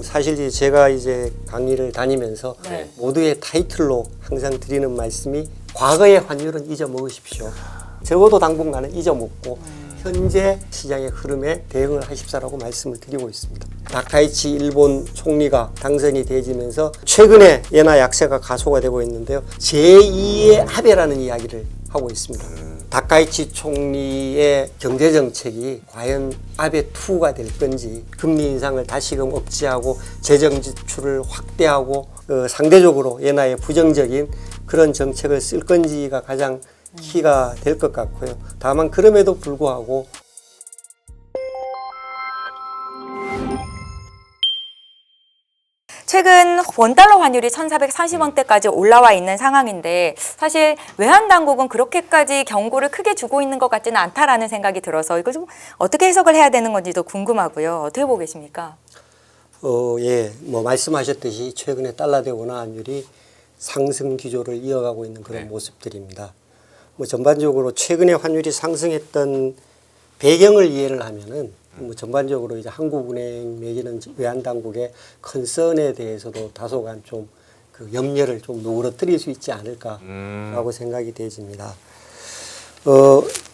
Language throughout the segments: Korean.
사실 이제 제가 이제 강의를 다니면서 네. 모두의 타이틀로 항상 드리는 말씀이 과거의 환율은 잊어먹으십시오. 적어도 당분간은 잊어먹고 현재 시장의 흐름에 대응을 하십사라고 말씀을 드리고 있습니다. 다카이치 일본 총리가 당선이 되지면서 최근에 엔화 약세가 가속화 되고 있는데요. 제2의 아베라는 이야기를 하고 있습니다. 다카이치 총리의 경제정책이 과연 아베2가 될 건지, 금리 인상을 다시금 억제하고 재정 지출을 확대하고 상대적으로 엔화에 부정적인 그런 정책을 쓸 건지가 가장 키가 될 것 같고요. 다만 그럼에도 불구하고 최근 원달러 환율이 1,430원대까지 올라와 있는 상황인데 사실 외환 당국은 그렇게까지 경고를 크게 주고 있는 것 같지는 않다라는 생각이 들어서 이걸 좀 어떻게 해석을 해야 되는 건지도 궁금하고요. 어떻게 보고 계십니까? 예, 뭐 말씀하셨듯이 최근에 달러 대 원화 환율이 상승 기조를 이어가고 있는 그런 모습들입니다. 뭐 전반적으로 최근에 환율이 상승했던 배경을 이해를 하면은 뭐 전반적으로 이제 한국은행 내지는 외환당국의 컨선에 대해서도 다소간 좀 그 염려를 좀 누그러뜨릴 수 있지 않을까라고 생각이 되집니다.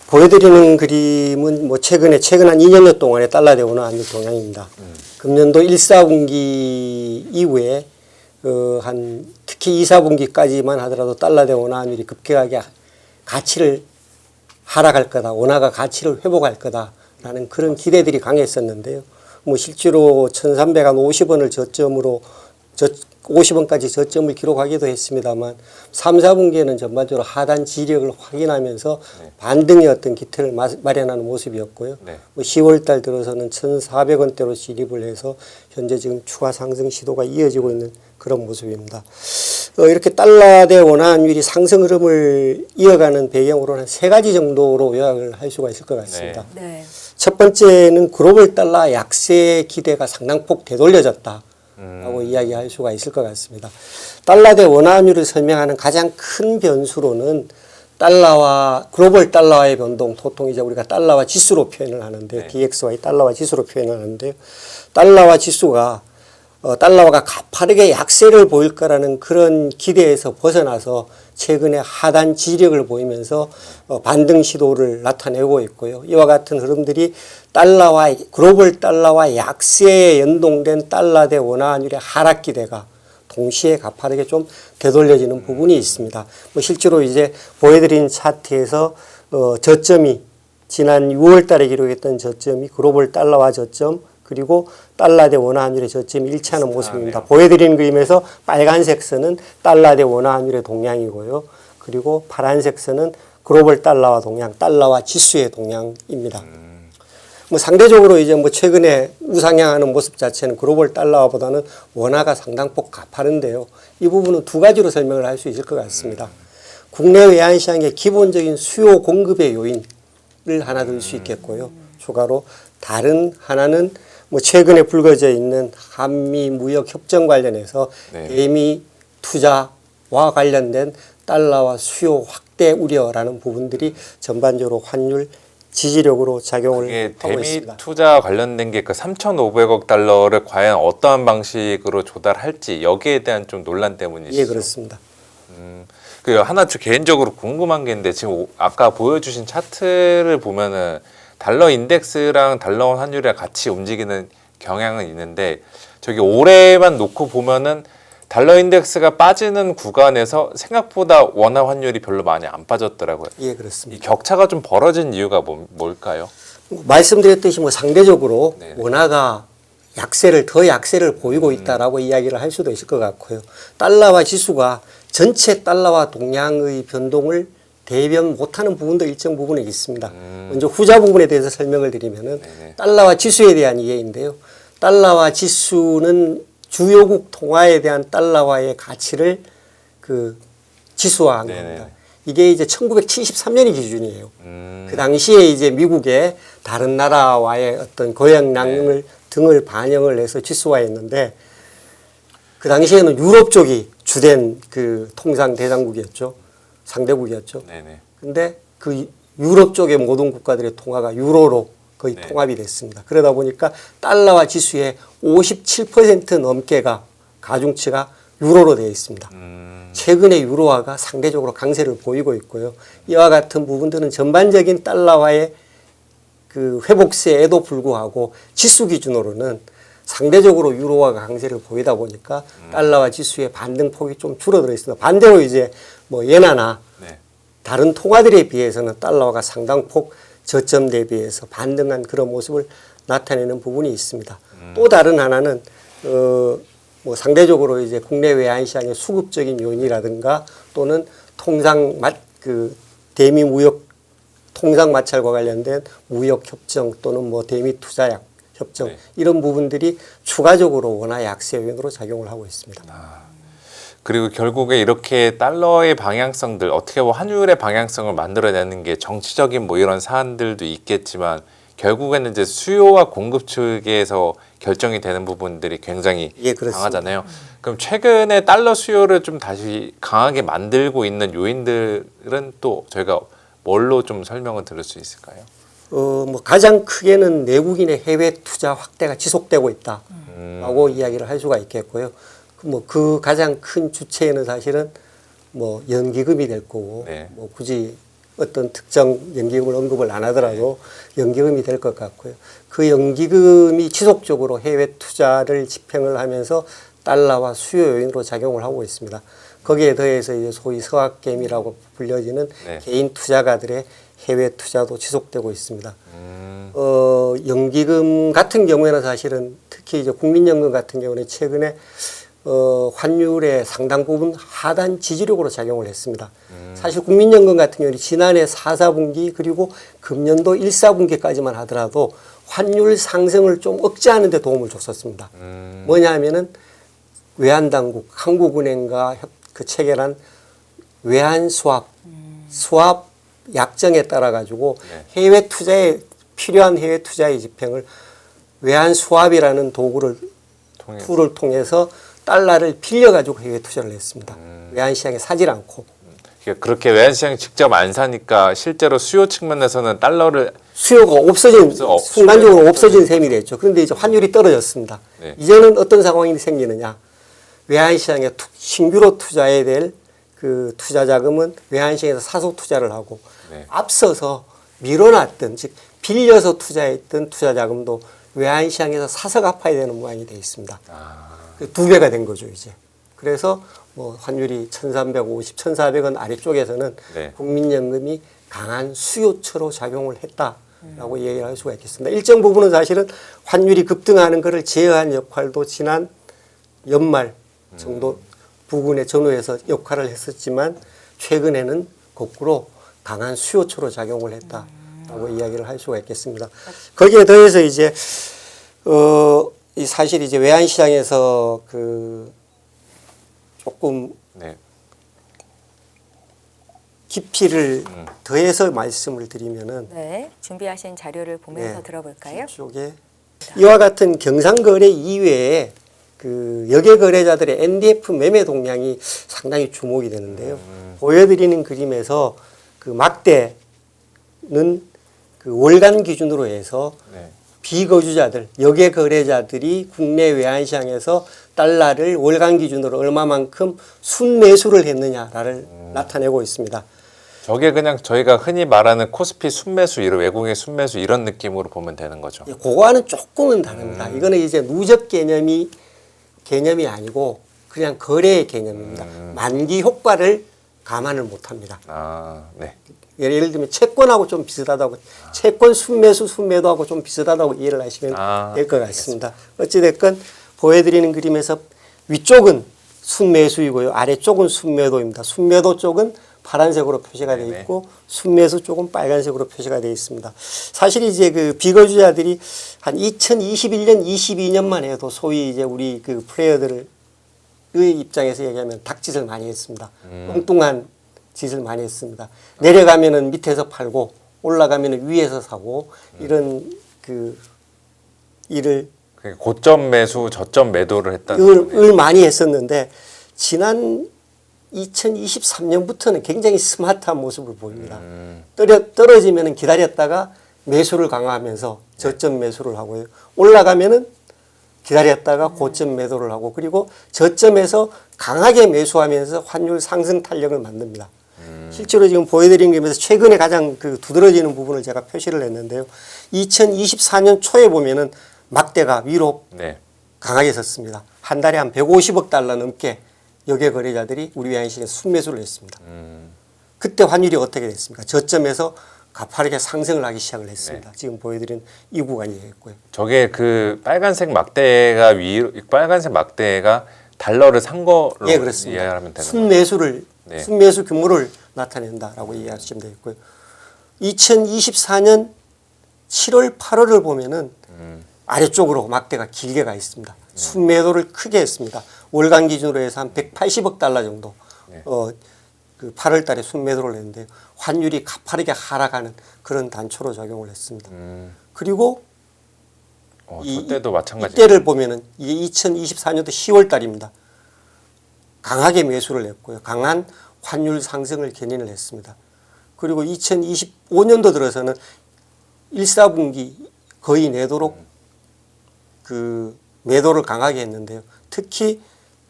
보여드리는 그림은 뭐 최근 한 2년여 동안의 달러 대 원화 환율 동향입니다. 금년도 1, 4분기 이후에 특히 2, 4분기까지만 하더라도 달러 대 원화 환율이 급격하게 가치를 하락할 거다, 원화가 가치를 회복할 거다라는 그런 기대들이 강했었는데요. 뭐 실제로 1,350원을 저점으로 50원까지 저점을 기록하기도 했습니다만 3, 4분기에는 전반적으로 하단 지력을 확인하면서 반등의 어떤 기틀을 마련하는 모습이었고요. 뭐 10월 달 들어서는 1,400원대로 진입을 해서 현재 지금 추가 상승 시도가 이어지고 있는 그런 모습입니다. 이렇게 달러 대 원화 환율이 상승 흐름을 이어가는 배경으로는 세 가지 정도로 요약을 할 수가 있을 것 같습니다. 네. 첫 번째는 글로벌 달러 약세 기대가 상당폭 되돌려졌다. 라고 이야기할 수가 있을 것 같습니다. 달러 대 원화 환율을 설명하는 가장 큰 변수로는 글로벌 달러와의 변동, 보통 이제 우리가 달러와 지수로 표현을 하는데, DXY 달러와 지수로 표현을 하는데요. 달러와 지수가 달러가 가파르게 약세를 보일 거라는 그런 기대에서 벗어나서 최근에 하단 지력을 보이면서 반등 시도를 나타내고 있고요. 이와 같은 흐름들이 글로벌 달러와 약세에 연동된 달러 대 원화 환율의 하락 기대가 동시에 가파르게 좀 되돌려지는 부분이 있습니다. 뭐 실제로 이제 보여드린 차트에서 저점이 지난 6월 달에 기록했던 저점이 글로벌 달러와 저점, 그리고 달러 대 원화 환율의 저점이 일치하는 모습입니다. 보여드리는 그림에서 빨간색 선은 달러 대 원화 환율의 동향이고요. 그리고 파란색 선은 글로벌 달러와 동향, 달러와 지수의 동향입니다. 뭐 상대적으로 이제 뭐 최근에 우상향하는 모습 자체는 글로벌 달러보다는 원화가 상당폭 가파른데요. 이 부분은 두 가지로 설명을 할 수 있을 것 같습니다. 국내 외환 시장의 기본적인 수요 공급의 요인을 하나 들 수 있겠고요. 추가로 다른 하나는 뭐 최근에 불거져 있는 한미 무역 협정 관련해서 대미 투자와 관련된 달러와 수요 확대 우려라는 부분들이 전반적으로 환율 지지력으로 작용을 하고 있습니다. 대미 투자 관련된 게 그 3,500억 달러를 과연 어떠한 방식으로 조달할지 여기에 대한 좀 논란 때문이시죠? 예, 그렇습니다. 그 하나 개인적으로 궁금한 게 있는데 지금 아까 보여주신 차트를 보면은 달러 인덱스랑 달러 환율이랑 같이 움직이는 경향은 있는데 저기 올해만 놓고 보면은 달러 인덱스가 빠지는 구간에서 생각보다 원화 환율이 별로 많이 안 빠졌더라고요. 예, 그렇습니다. 이 격차가 좀 벌어진 이유가 뭘까요? 말씀드렸듯이 뭐 상대적으로 원화가 더 약세를 보이고 있다라고 이야기를 할 수도 있을 것 같고요. 달러와 지수가 전체 달러와 동향의 변동을 대변 못하는 부분도 일정 부분에 있습니다. 먼저 후자 부분에 대해서 설명을 드리면은 달러와 지수에 대한 이해인데요. 달러와 지수는 주요국 통화에 대한 달러와의 가치를 지수화한 겁니다. 이게 이제 1973년이 기준이에요. 그 당시에 이제 미국의 다른 나라와의 어떤 고영량 등을 반영을 해서 지수화했는데 그 당시에는 유럽 쪽이 주된 그 통상 대상국이었죠. 상대국이었죠. 근데 그 유럽 쪽의 모든 국가들의 통화가 유로로 거의 네. 통합이 됐습니다. 그러다 보니까 달러화 지수의 57% 넘게가 가중치가 유로로 되어 있습니다. 최근에 유로화가 상대적으로 강세를 보이고 있고요. 이와 같은 부분들은 전반적인 달러화의 그 회복세에도 불구하고 지수 기준으로는 상대적으로 유로화가 강세를 보이다 보니까 달러화 지수의 반등폭이 좀 줄어들어 있습니다. 반대로 이제 뭐 엔화나 네. 다른 통화들에 비해서는 달러화가 상당폭 저점 대비해서 반등한 그런 모습을 나타내는 부분이 있습니다. 또 다른 하나는 뭐 상대적으로 이제 국내 외환 시장의 수급적인 요인이라든가 또는 대미 무역 통상 마찰과 관련된 무역 협정 또는 뭐 대미 투자 협정 네. 이런 부분들이 추가적으로 원화 약세 요인으로 작용을 하고 있습니다. 그리고 결국에 이렇게 달러의 방향성들 어떻게 보면 환율의 방향성을 만들어내는 게 정치적인 뭐 이런 사안들도 있겠지만 결국에는 이제 수요와 공급 측에서 결정이 되는 부분들이 굉장히 예, 그렇습니다. 강하잖아요. 그럼 최근에 달러 수요를 좀 다시 강하게 만들고 있는 요인들은 또 저희가 뭘로 좀 설명을 들을 수 있을까요? 뭐 가장 크게는 내국인의 해외 투자 확대가 지속되고 있다라고 이야기를 할 수가 있겠고요. 그 가장 큰 주체는 사실은 뭐 연기금이 될 거고 네. 뭐 굳이 어떤 특정 연기금을 언급을 안 하더라도 연기금이 될 것 같고요. 그 연기금이 지속적으로 해외 투자를 집행을 하면서 달러와 수요 요인으로 작용을 하고 있습니다. 거기에 더해서 이제 소위 서학개미라고 불려지는 네. 개인 투자가들의 해외 투자도 지속되고 있습니다. 연기금 같은 경우에는 사실은 특히 이제 국민연금 같은 경우는 최근에 환율의 상당 부분 하단 지지력으로 작용을 했습니다. 사실 국민연금 같은 경우는 지난해 4, 4분기 그리고 금년도 1, 4분기까지만 하더라도 환율 상승을 좀 억제하는 데 도움을 줬었습니다. 뭐냐 하면은 외환당국, 한국은행과 체결한 외환 수합 약정에 따라 가지고 해외 투자에 필요한 해외 투자의 집행을 외환 수합이라는 툴을 통해서 달러를 빌려 가지고 해외 투자를 했습니다. 외환 시장에 사질 않고. 그렇게 외환 시장이 직접 안 사니까 실제로 수요 측면에서는 달러를 수요가 순간적으로 없어진 셈이 됐죠. 그런데 이제 환율이 떨어졌습니다. 네. 이제는 어떤 상황이 생기느냐. 외환 시장에 신규로 투자해야 될 그 투자 자금은 외환 시장에서 사서 투자를 하고 네. 앞서서 밀어놨던 즉 빌려서 투자했던 투자 자금도 외환 시장에서 사서 갚아야 되는 모양이 되어 있습니다. 두 배가 된 거죠, 이제. 그래서 뭐 환율이 1,350, 1,400원 아래쪽에서는 네. 국민연금이 강한 수요처로 작용을 했다라고 얘기를 할 수가 있겠습니다. 일정 부분은 사실은 환율이 급등하는 것을 제어한 역할도 지난 연말 정도 부근에 전후해서 역할을 했었지만 최근에는 거꾸로 강한 수요처로 작용을 했다라고 이야기를 할 수가 있겠습니다. 거기에 더해서 이제 이 사실 이제 외환 시장에서 그 조금 네. 깊이를 더해서 말씀을 드리면은 네, 준비하신 자료를 보면서 네. 들어볼까요? 쪽에 이와 같은 경상거래 이외에 그 여객 거래자들의 NDF 매매 동향이 상당히 주목이 되는데요. 보여드리는 그림에서 그 막대는 그 월간 기준으로 해서 네. 비거주자들, 여객 거래자들이 국내 외환시장에서 달러를 월간 기준으로 얼마만큼 순매수를 했느냐를 나타내고 있습니다. 저게 그냥 저희가 흔히 말하는 코스피 순매수 이런 외국의 순매수 이런 느낌으로 보면 되는 거죠. 예, 그거와는 조금은 다릅니다. 이거는 이제 누적 개념이 아니고 그냥 거래의 개념입니다. 만기 효과를 감안을 못합니다. 네. 예를 들면 채권하고 좀 비슷하다고 채권 순매수 순매도하고 좀 비슷하다고 이해를 하시면 될 것 같습니다. 어찌됐건 보여드리는 그림에서 위쪽은 순매수이고요. 아래쪽은 순매도입니다. 순매도 쪽은 파란색으로 표시가 되어 있고 순매수 쪽은 빨간색으로 표시가 되어 있습니다. 사실 이제 그 비거주자들이 한 2021년, 22년만 해도 소위 이제 우리 그 플레이어들의 입장에서 얘기하면 닭짓을 많이 했습니다. 엉뚱한 짓을 많이 했습니다. 내려가면은 밑에서 팔고 올라가면은 위에서 사고 이런 그 일을 고점 매수, 저점 매도를 했다는 을 많이 했었는데 지난 2023년부터는 굉장히 스마트한 모습을 보입니다. 떨어지면 기다렸다가 매수를 강화하면서 저점 매수를 하고요. 올라가면은 기다렸다가 고점 매도를 하고 그리고 저점에서 강하게 매수하면서 환율 상승 탄력을 만듭니다. 실제로 지금 보여드린 게임에서 최근에 가장 그 두드러지는 부분을 제가 표시를 했는데요. 2024년 초에 보면은 막대가 위로 네. 강하게 섰습니다. 한 달에 한 150억 달러 넘게 여객 거래자들이 우리 외환시장에 순매수를 했습니다. 그때 환율이 어떻게 됐습니까? 저점에서 가파르게 상승을 하기 시작을 했습니다. 지금 보여드린 이 구간이 됐고요. 저게 그 빨간색 막대가 빨간색 막대가 달러를 산 거로 예, 그렇습니다. 이해하면 되는 거예요. 네. 순매수 규모를 나타낸다라고 이해하시면 되겠고요. 2024년 7월, 8월을 보면은 아래쪽으로 막대가 길게 가 있습니다. 순매도를 크게 했습니다. 월간 기준으로 해서 한 180억 달러 정도. 네. 그 8월 달에 순매도를 했는데 환율이 가파르게 하락하는 그런 단초로 작용을 했습니다. 그리고 저때도 마찬가지. 이때를 보면은 이게 2024년도 10월 달입니다. 강하게 매수를 했고요. 강한 환율 상승을 견인을 했습니다. 그리고 2025년도 들어서는 1, 4분기 거의 내도록 그 매도를 강하게 했는데요. 특히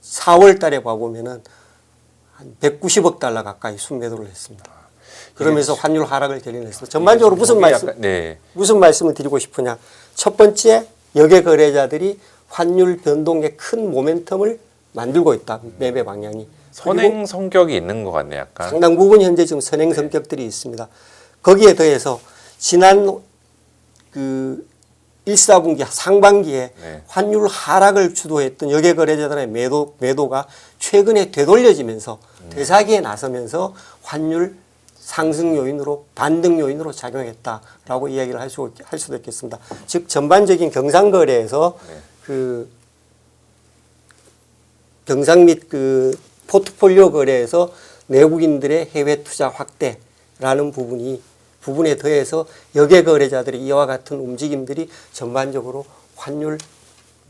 4월 달에 봐보면은 한 190억 달러 가까이 순매도를 했습니다. 그러면서 환율 하락을 견인했습니다. 전반적으로 무슨 말씀을 드리고 싶으냐. 첫 번째, 여객 거래자들이 환율 변동에 큰 모멘텀을 만들고 있다. 매매 방향이. 선행 성격이 있는 것 같네요. 약간. 상당 부분 현재 지금 선행 성격들이 있습니다. 거기에 더해서 지난 그 1, 4분기 상반기에 네. 환율 하락을 주도했던 여객 거래자들의 매도가 최근에 되돌려지면서 되사기에 나서면서 환율 상승 요인으로 반등 요인으로 작용했다라고 이야기를 할 수도 있겠습니다. 즉 전반적인 경상 거래에서 네. 그 경상 및 그 포트폴리오 거래에서 내국인들의 해외 투자 확대라는 부분에 더해서 여객 거래자들의 이와 같은 움직임들이 전반적으로 환율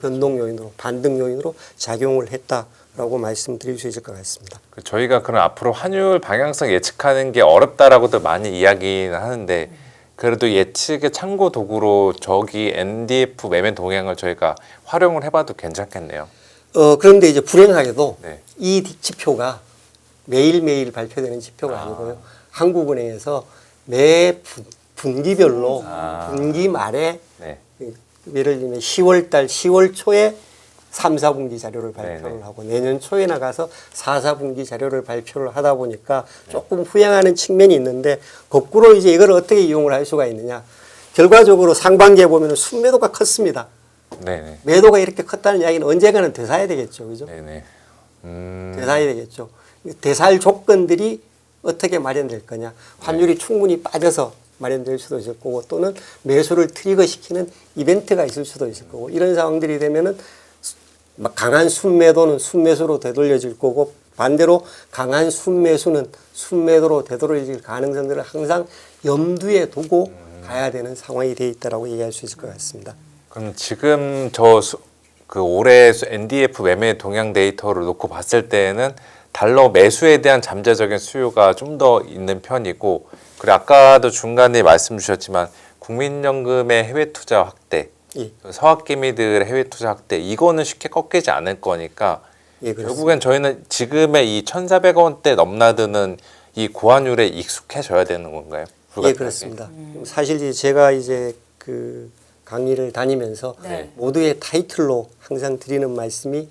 변동 요인으로 반등 요인으로 작용을 했다라고 말씀드릴 수 있을 것 같습니다. 저희가 그럼 앞으로 환율 방향성 예측하는 게 어렵다라고도 많이 이야기는 하는데 그래도 예측의 참고 도구로 저기 NDF 매매 동향을 저희가 활용을 해봐도 괜찮겠네요. 그런데 이제 불행하게도 네. 이 지표가 매일매일 발표되는 지표가 아니고요. 한국은행에서 매 분기별로 분기 말에 네. 예를 들면 10월 초에 3, 4분기 자료를 발표를 네네. 하고 내년 초에 나가서 4, 4분기 자료를 발표를 하다 보니까 조금 후행하는 측면이 있는데 거꾸로 이제 이걸 어떻게 이용을 할 수가 있느냐. 결과적으로 상반기에 보면 순매도가 컸습니다. 네네. 매도가 이렇게 컸다는 이야기는 언젠가는 되사야 되겠죠. 그죠? 네네. 되사야 되겠죠. 되살 조건들이 어떻게 마련될 거냐. 환율이 충분히 빠져서 마련될 수도 있을 거고 또는 매수를 트리거시키는 이벤트가 있을 수도 있을 거고 이런 상황들이 되면은 강한 순매도는 순매수로 되돌려질 거고 반대로 강한 순매수는 순매도로 되돌려질 가능성들을 항상 염두에 두고 가야 되는 상황이 되어 있다라고 얘기할 수 있을 것 같습니다. 그럼 지금 그 올해 NDF 매매 동향 데이터를 놓고 봤을 때는 달러 매수에 대한 잠재적인 수요가 좀 더 있는 편이고 그리고 아까도 중간에 말씀 주셨지만 국민연금의 해외 투자 확대, 예. 서학개미들의 해외 투자 확대 이거는 쉽게 꺾이지 않을 거니까 예, 그렇습니다. 결국엔 저희는 지금의 이 1,400원대 넘나드는 이 고환율에 익숙해져야 되는 건가요? 예, 그렇습니다. 사실 이제 제가 이제 그 강의를 다니면서 네. 모두의 타이틀로 항상 드리는 말씀이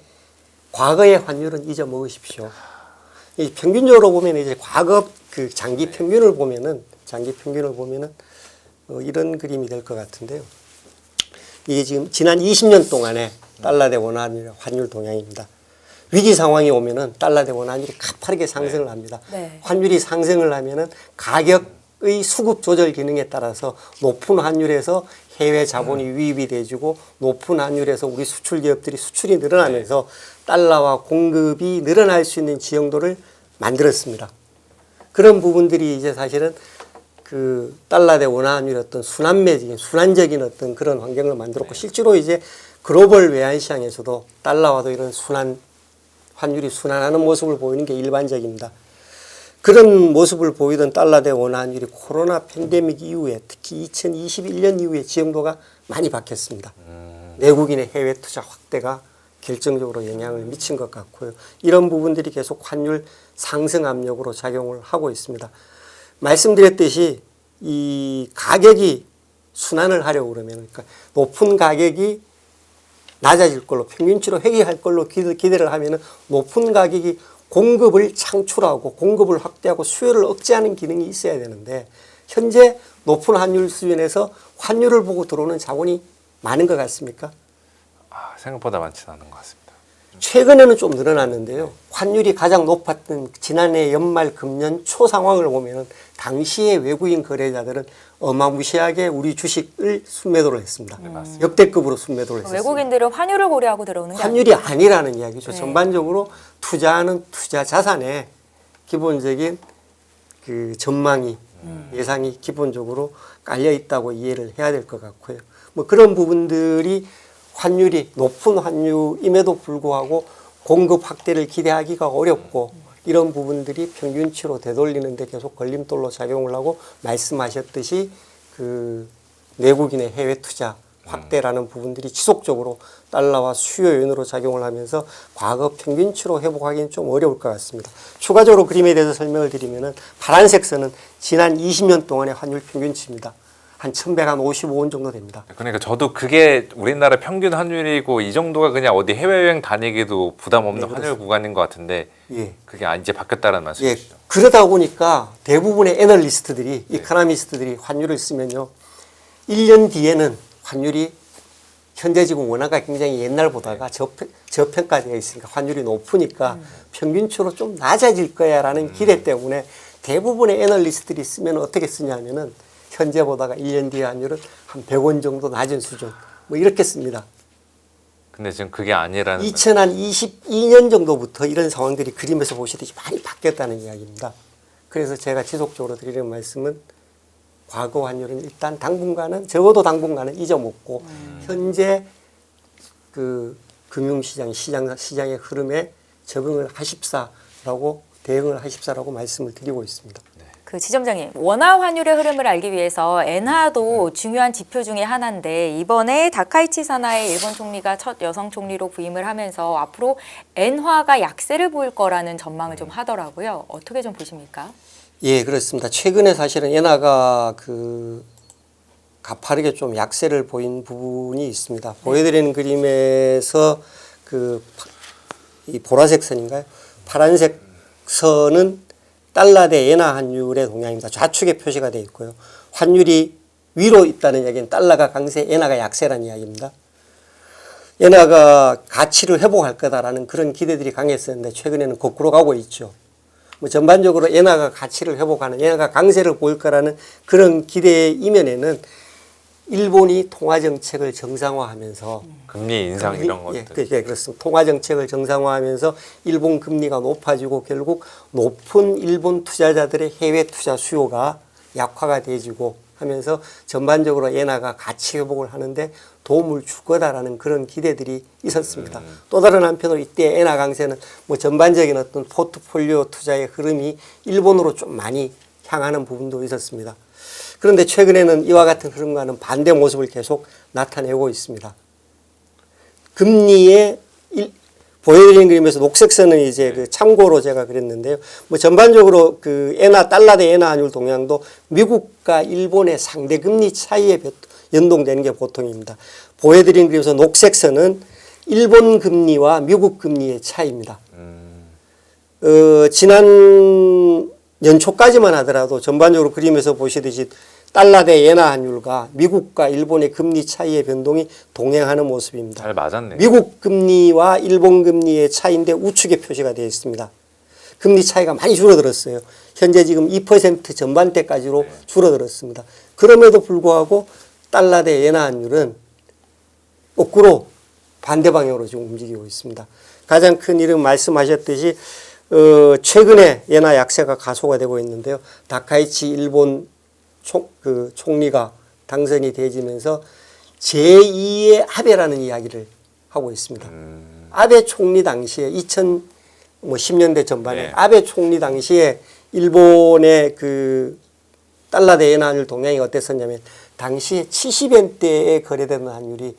과거의 환율은 잊어먹으십시오. 이 평균적으로 보면 이제 과거 그 장기 평균을 보면은 이런 그림이 될 것 같은데요. 이게 지금 지난 20년 동안의 달러 대 원 환율 동향입니다. 위기 상황이 오면은 달러 대 원 환율이 가파르게 상승을 합니다. 네. 환율이 상승을 하면은 가격의 수급 조절 기능에 따라서 높은 환율에서 해외 자본이 유입이 돼지고 높은 환율에서 우리 수출 기업들이 수출이 늘어나면서 달러와 공급이 늘어날 수 있는 지형도를 만들었습니다. 그런 부분들이 이제 사실은 그 달러 대 원 환율의 어떤 순환적인 어떤 그런 환경을 만들었고 실제로 이제 글로벌 외환 시장에서도 달러와도 이런 환율이 순환하는 모습을 보이는 게 일반적입니다. 그런 모습을 보이던 달러 대 원화환율이 코로나 팬데믹 이후에 특히 2021년 이후에 지형도가 많이 바뀌었습니다. 내국인의 해외 투자 확대가 결정적으로 영향을 미친 것 같고요. 이런 부분들이 계속 환율 상승 압력으로 작용을 하고 있습니다. 말씀드렸듯이 이 가격이 순환을 하려고 그러면 그러니까 높은 가격이 낮아질 걸로 평균치로 회귀할 걸로 기대를 하면은 높은 가격이 공급을 창출하고 공급을 확대하고 수요를 억제하는 기능이 있어야 되는데 현재 높은 환율 수준에서 환율을 보고 들어오는 자본이 많은 것 같습니까? 생각보다 많지는 않은 것 같습니다. 최근에는 좀 늘어났는데요. 환율이 가장 높았던 지난해 연말 금년 초 상황을 보면 당시에 외국인 거래자들은 어마무시하게 우리 주식을 순매도를 했습니다. 역대급으로 순매도를 했습니다. 외국인들은 환율을 고려하고 들어오는 게 환율이 아니라는 이야기죠. 네. 전반적으로 투자하는 투자 자산에 기본적인 그 전망이 예상이 기본적으로 깔려 있다고 이해를 해야 될 것 같고요. 뭐 그런 부분들이 환율이 높은 환율임에도 불구하고 공급 확대를 기대하기가 어렵고 이런 부분들이 평균치로 되돌리는데 계속 걸림돌로 작용을 하고 말씀하셨듯이 그 내국인의 해외 투자 확대라는 부분들이 지속적으로 달러와 수요 요인으로 작용을 하면서 과거 평균치로 회복하기는 좀 어려울 것 같습니다. 추가적으로 그림에 대해서 설명을 드리면은 파란색 선은 지난 20년 동안의 환율 평균치입니다. 한 1155원 정도 됩니다. 그러니까 저도 그게 우리나라 평균 환율이고 이 정도가 그냥 어디 해외여행 다니기도 부담 없는 환율 구간인 것 같은데 예. 그게 이제 바뀌었다는 예, 말씀이시죠? 그러다 보니까 대부분의 애널리스트들이, 이코노미스트들이 환율을 쓰면요. 1년 뒤에는 환율이 현재 지금 원화가 굉장히 옛날보다가 저평가되어 있으니까 환율이 높으니까 평균치로 좀 낮아질 거야 라는 기대 때문에 대부분의 애널리스트들이 쓰면 어떻게 쓰냐면은 현재보다가 1년 뒤의 환율은 한 100원 정도 낮은 수준 뭐 이렇게 씁니다. 근데 지금 그게 아니라는 2022년 정도부터 이런 상황들이 그림에서 보시듯이 많이 바뀌었다는 이야기입니다. 그래서 제가 지속적으로 드리는 말씀은 과거 환율은 일단 당분간은 적어도 당분간은 잊어먹고 현재 그 금융시장 시장의 흐름에 적응을 하십사라고 대응을 하십사라고 말씀을 드리고 있습니다. 그 지점장님, 원화 환율의 흐름을 알기 위해서 엔화도 중요한 지표 중에 하나인데 이번에 다카이치 사나의 일본 총리가 첫 여성 총리로 부임을 하면서 앞으로 엔화가 약세를 보일 거라는 전망을 좀 하더라고요. 어떻게 좀 보십니까? 예, 그렇습니다. 최근에 사실은 엔화가 그 가파르게 좀 약세를 보인 부분이 있습니다. 보여드리는 그림에서 이 보라색 선인가요? 파란색 선은 달러 대 엔화 환율의 동향입니다. 좌측에 표시가 되어 있고요. 환율이 위로 있다는 이야기는 달러가 강세, 엔화가 약세라는 이야기입니다. 엔화가 가치를 회복할 거다라는 그런 기대들이 강했었는데 최근에는 거꾸로 가고 있죠. 뭐 전반적으로 엔화가 가치를 회복하는, 엔화가 강세를 보일 거라는 그런 기대의 이면에는 일본이 통화 정책을 정상화하면서 금리 인상 이런 것들. 예, 그렇습니다. 통화 정책을 정상화하면서 일본 금리가 높아지고 결국 높은 일본 투자자들의 해외 투자 수요가 약화가 돼지고 하면서 전반적으로 엔화가 가치 회복을 하는데 도움을 줄 거다라는 그런 기대들이 있었습니다. 또 다른 한편으로 이때 엔화 강세는 뭐 전반적인 어떤 포트폴리오 투자의 흐름이 일본으로 좀 많이 향하는 부분도 있었습니다. 그런데 최근에는 이와 같은 흐름과는 반대 모습을 계속 나타내고 있습니다. 금리의 보여드리는 그림에서 녹색 선은 이제 그 참고로 제가 그랬는데요. 뭐 전반적으로 그 엔화, 달러 대 엔화 환율 동향도 미국과 일본의 상대 금리 차이에 연동되는 게 보통입니다. 보여드리는 그림에서 녹색 선은 일본 금리와 미국 금리의 차이입니다. 지난 연초까지만 하더라도 전반적으로 그림에서 보시듯이 달러 대 엔화 환율과 미국과 일본의 금리 차이의 변동이 동행하는 모습입니다. 잘 맞았네요. 미국 금리와 일본 금리의 차이인데 우측에 표시가 되어 있습니다. 금리 차이가 많이 줄어들었어요. 현재 지금 2% 전반대까지로 줄어들었습니다. 그럼에도 불구하고 달러 대 엔화 환율은 거꾸로 반대 방향으로 지금 움직이고 있습니다. 가장 큰 일은 말씀하셨듯이 최근에 엔화 약세가 가속화 되고 있는데요. 다카이치 일본 총리가 당선이 되지면서 제2의 아베라는 이야기를 하고 있습니다. 아베 총리 당시에 2010년대 전반에 네. 아베 총리 당시에 일본의 그 달러 대 엔화 환율 동향이 어땠었냐면 당시에 70엔대에 거래되는 환율이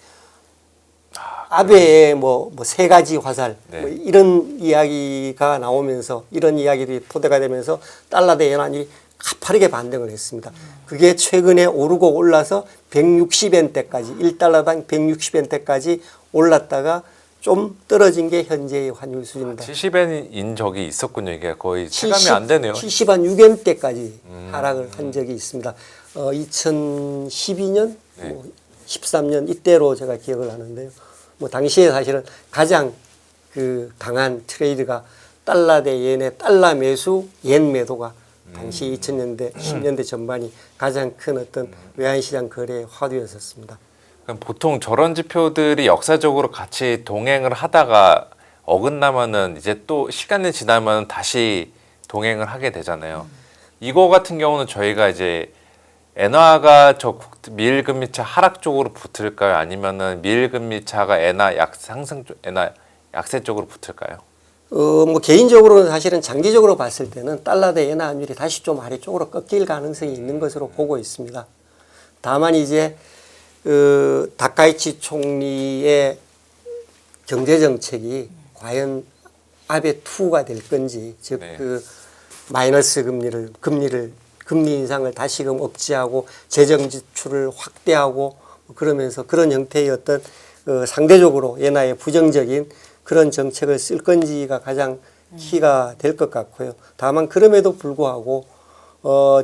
아베의 뭐 세 가지 화살 네. 뭐 이런 이야기가 나오면서 이런 이야기들이 토대가 되면서 달러 대 엔화 환율이 가파르게 반등을 했습니다. 그게 최근에 오르고 올라서 160엔대까지 1달러당 160엔대까지 올랐다가 좀 떨어진 게 현재의 환율 수준입니다. 70엔인 적이 있었군요. 이게 거의 체감이 안 되네요. 70한 6엔대까지 하락을 한 적이 있습니다. 2012년, 네. 뭐 13년 이때로 제가 기억을 하는데요. 뭐 당시에 사실은 가장 그 강한 트레이드가 달러 대 엔의 달러 매수, 엔 매도가 당시 2000년대, 10년대 전반이 가장 큰 어떤 외환시장 거래의 화두였었습니다. 그럼 보통 저런 지표들이 역사적으로 같이 동행을 하다가 어긋나면은 이제 또 시간이 지나면 다시 동행을 하게 되잖아요. 이거 같은 경우는 저희가 이제 엔화가 저 미일 금리차 하락 쪽으로 붙을까요? 아니면은 미일 금리차가 엔화 상승 쪽, 엔화 약세 쪽으로 붙을까요? 뭐 개인적으로는 사실은 장기적으로 봤을 때는 달러 대 엔화 환율이 다시 좀 아래쪽으로 꺾일 가능성이 있는 것으로 보고 있습니다. 다만 이제 다카이치 총리의 경제 정책이 과연 아베 2가 될 건지, 즉 네. 그 마이너스 금리 인상을 다시금 억제하고 재정 지출을 확대하고 그러면서 그런 형태의 어떤 상대적으로 엔화의 부정적인 그런 정책을 쓸 건지가 가장 키가 될 것 같고요. 다만 그럼에도 불구하고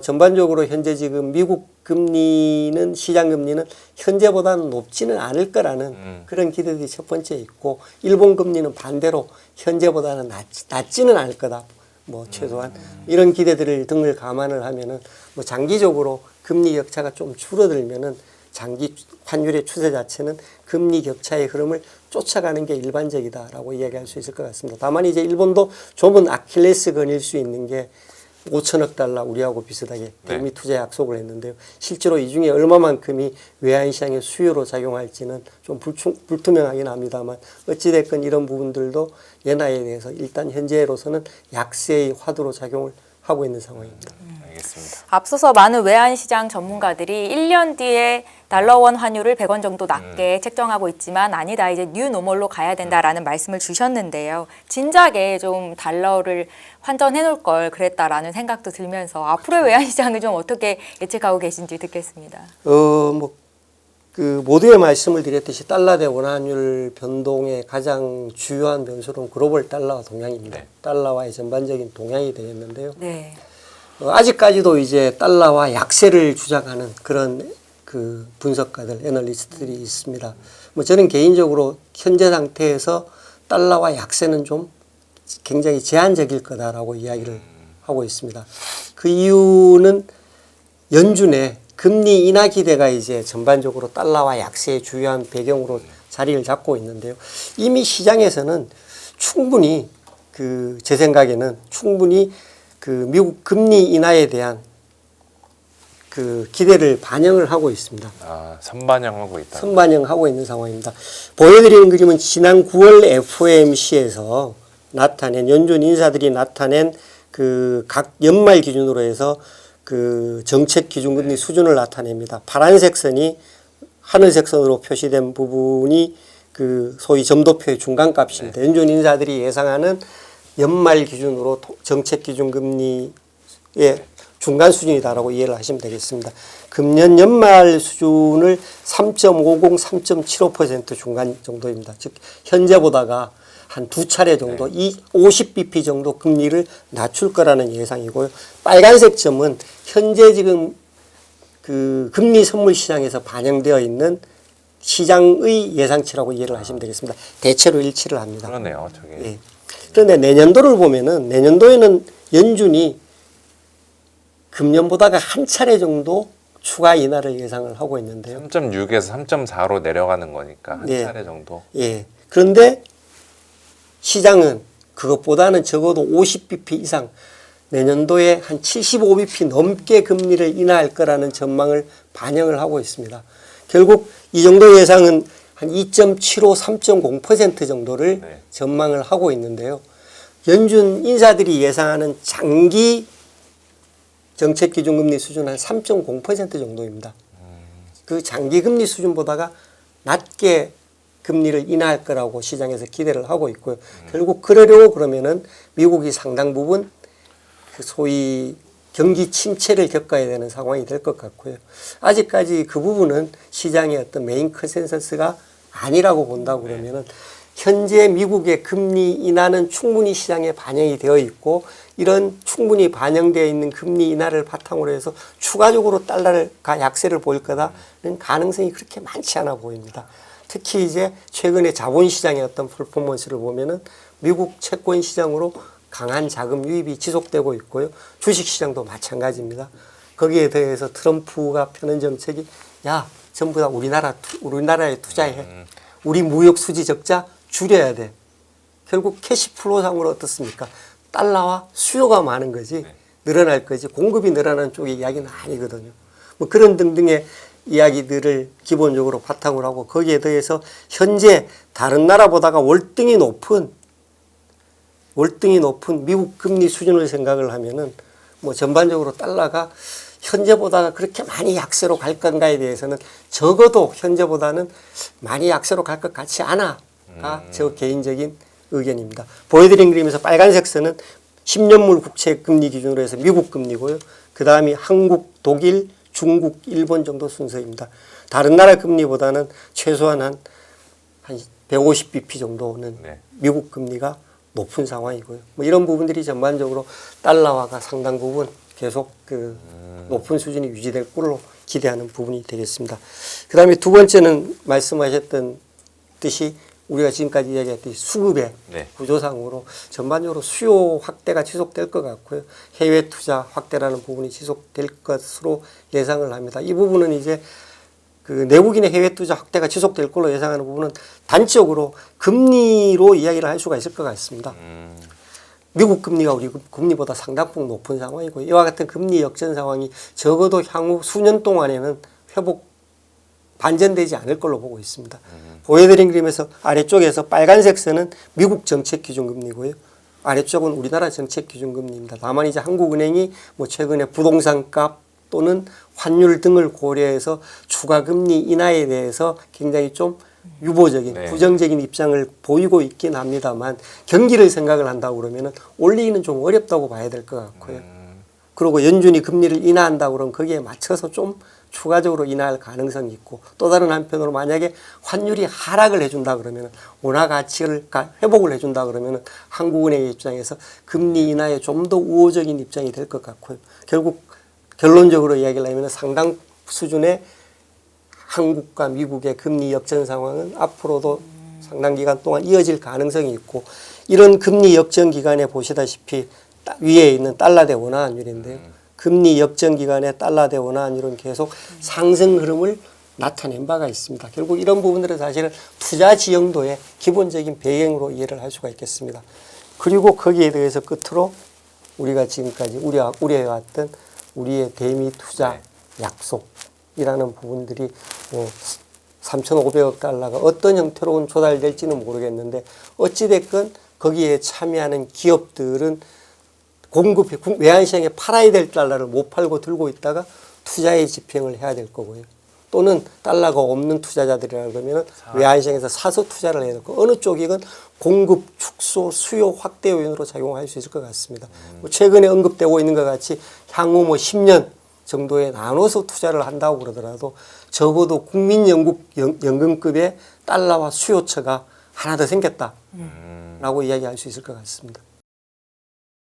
전반적으로 현재 지금 미국 금리는 시장 금리는 현재보다는 높지는 않을 거라는 그런 기대들이 첫 번째 있고 일본 금리는 반대로 현재보다는 낮지는 않을 거다. 뭐 최소한 이런 기대들을 등을 감안을 하면은 뭐 장기적으로 금리 격차가 좀 줄어들면은 장기 환율의 추세 자체는 금리 격차의 흐름을 쫓아가는 게 일반적이다라고 이야기할 수 있을 것 같습니다. 다만 이제 일본도 좁은 아킬레스건일 수 있는 게 5천억 달러 우리하고 비슷하게 대미 투자 약속을 했는데요. 실제로 이 중에 얼마만큼이 외환시장의 수요로 작용할지는 좀 불투명하긴 합니다만 어찌됐건 이런 부분들도 엔화에 대해서 일단 현재로서는 약세의 화두로 작용을 하고 있는 상황입니다. 알겠습니다. 앞서서 많은 외환시장 전문가들이 1년 뒤에 달러원 환율을 100원 정도 낮게 책정하고 있지만 아니다. 이제 뉴 노멀로 가야 된다라는 말씀을 주셨는데요. 진작에 좀 달러를 환전해 놓을 걸 그랬다라는 생각도 들면서 앞으로의 외환시장을 좀 어떻게 예측하고 계신지 듣겠습니다. 그 모두의 말씀을 드렸듯이 달러 대 원환율 변동의 가장 주요한 변수는 글로벌 달러와 동향입니다. 네. 달러와의 전반적인 동향이 되겠는데요. 네. 아직까지도 이제 달러와 약세를 주장하는 그런 그 분석가들, 애널리스트들이 있습니다. 뭐 저는 개인적으로 현재 상태에서 달러와 약세는 좀 굉장히 제한적일 거다라고 이야기를 하고 있습니다. 그 이유는 연준의 금리 인하 기대가 이제 전반적으로 달러와 약세의 주요한 배경으로 자리를 잡고 있는데요. 이미 시장에서는 충분히 제 생각에는 충분히 그 미국 금리 인하에 대한 그 기대를 반영을 하고 있습니다. 선반영하고 있다. 선반영하고 있는 상황입니다. 보여드리는 그림은 지난 9월 FOMC에서 나타낸 연준 인사들이 나타낸 그 각 연말 기준으로 해서 그 정책 기준금리 수준을 나타냅니다. 파란색 선이 하늘색 선으로 표시된 부분이 그 소위 점도표의 중간값입니다. 연준 인사들이 예상하는 연말 기준으로 정책 기준금리의 중간 수준이다라고 이해를 하시면 되겠습니다. 금년 연말 수준을 3.50, 3.75% 중간 정도입니다. 즉 현재보다가 한 두 차례 정도, 이 50bp 정도 금리를 낮출 거라는 예상이고요. 빨간색 점은 현재 지금 그 금리 선물 시장에서 반영되어 있는 시장의 예상치라고 이해를 하시면 되겠습니다. 대체로 일치를 합니다. 그러네요, 저게. 예. 그런데 내년도를 보면은 내년도에는 연준이 금년보다가 한 차례 정도 추가 인하를 예상을 하고 있는데요. 3.6에서 3.4로 내려가는 거니까 한 예. 차례 정도. 예. 그런데 시장은 그것보다는 적어도 50bp 이상 내년도에 한 75bp 넘게 금리를 인하할 거라는 전망을 반영을 하고 있습니다. 결국 이 정도 예상은 한 2.75, 3.0% 정도를 전망을 하고 있는데요. 연준 인사들이 예상하는 장기 정책 기준 금리 수준 한 3.0% 정도입니다. 그 장기 금리 수준보다가 낮게 금리를 인하할 거라고 시장에서 기대를 하고 있고요. 결국 그러려고 그러면은 미국이 상당 부분 그 소위 경기 침체를 겪어야 되는 상황이 될 것 같고요. 아직까지 그 부분은 시장의 어떤 메인 컨센서스가 아니라고 본다고 그러면은 현재 미국의 금리 인하는 충분히 시장에 반영이 되어 있고 이런 충분히 반영되어 있는 금리 인하를 바탕으로 해서 추가적으로 달러를 약세를 보일 거다는 가능성이 그렇게 많지 않아 보입니다. 특히 이제 최근에 자본시장의 어떤 퍼포먼스를 보면은 미국 채권 시장으로 강한 자금 유입이 지속되고 있고요. 주식시장도 마찬가지입니다. 거기에 대해서 트럼프가 펴는 정책이 야 전부 다 우리나라에 투자해. 우리 무역 수지 적자 줄여야 돼. 결국 캐시플로상으로 어떻습니까? 달러와 수요가 많은 거지 늘어날 거지 공급이 늘어나는 쪽의 이야기는 아니거든요. 뭐 그런 등등의 이야기들을 기본적으로 바탕으로 하고 거기에 대해서 현재 다른 나라보다가 월등히 높은 미국 금리 수준을 생각을 하면은 뭐 전반적으로 달러가 현재보다 그렇게 많이 약세로 갈 건가에 대해서는 적어도 현재보다는 많이 약세로 갈 것 같지 않아가 저 개인적인 의견입니다. 보여드린 그림에서 빨간색 선은 10년물 국채 금리 기준으로 해서 미국 금리고요. 그 다음이 한국, 독일, 중국, 일본 정도 순서입니다. 다른 나라 금리보다는 최소한 한 150bp 정도는 미국 금리가 높은 상황이고요. 뭐 이런 부분들이 전반적으로 달러화가 상당 부분 계속 그 높은 수준이 유지될 걸로 기대하는 부분이 되겠습니다. 그 다음에 두 번째는 말씀하셨던 듯이 우리가 지금까지 이야기했듯이 수급의 구조상으로 전반적으로 수요 확대가 지속될 것 같고요. 해외 투자 확대라는 부분이 지속될 것으로 예상을 합니다. 이 부분은 이제 그 내국인의 해외 투자 확대가 지속될 걸로 예상하는 부분은 단적으로 금리로 이야기를 할 수가 있을 것 같습니다. 미국 금리가 우리 금리보다 상당폭 높은 상황이고 이와 같은 금리 역전 상황이 적어도 향후 수년 동안에는 회복 반전되지 않을 걸로 보고 있습니다. 보여드린 그림에서 아래쪽에서 빨간색 선은 미국 정책 기준 금리고요. 아래쪽은 우리나라 정책 기준 금리입니다. 다만 이제 한국은행이 뭐 최근에 부동산 값 또는 환율 등을 고려해서 추가 금리 인하에 대해서 굉장히 좀 유보적인 부정적인 입장을 보이고 있긴 합니다만 경기를 생각을 한다고 그러면은 올리기는 좀 어렵다고 봐야 될 것 같고요. 그리고 연준이 금리를 인하한다고 그러면 거기에 맞춰서 좀 추가적으로 인하할 가능성이 있고 또 다른 한편으로 만약에 환율이 하락을 해준다 그러면 원화 가치를 회복을 해준다 그러면 한국은행의 입장에서 금리 인하에 좀 더 우호적인 입장이 될 것 같고요. 결국 결론적으로 이야기를 하면 상당 수준의 한국과 미국의 금리 역전 상황은 앞으로도 상당 기간 동안 이어질 가능성이 있고 이런 금리 역전 기간에 보시다시피 위에 있는 달러 대 원화 환율인데요. 금리 역전 기간에 달러 대 원화 환율은 계속 상승 흐름을 나타낸 바가 있습니다. 결국 이런 부분들은 사실은 투자 지형도의 기본적인 배경으로 이해를 할 수가 있겠습니다. 그리고 거기에 대해서 끝으로 우리가 지금까지 우려해왔던 우리의 대미 투자 약속이라는 부분들이 3,500억 달러가 어떤 형태로 조달될지는 모르겠는데 어찌됐건 거기에 참여하는 기업들은 외환시장에 팔아야 될 달러를 못 팔고 들고 있다가 투자에 집행을 해야 될 거고요. 또는 달러가 없는 투자자들이라 그러면 외환시장에서 사서 투자를 해야 될 거고 어느 쪽이건 공급 축소 수요 확대 요인으로 작용할 수 있을 것 같습니다. 뭐 최근에 언급되고 있는 것 같이 향후 10년 정도에 나눠서 투자를 한다고 그러더라도 적어도 국민연금급의 달러화 수요처가 하나 더 생겼다라고 이야기할 수 있을 것 같습니다.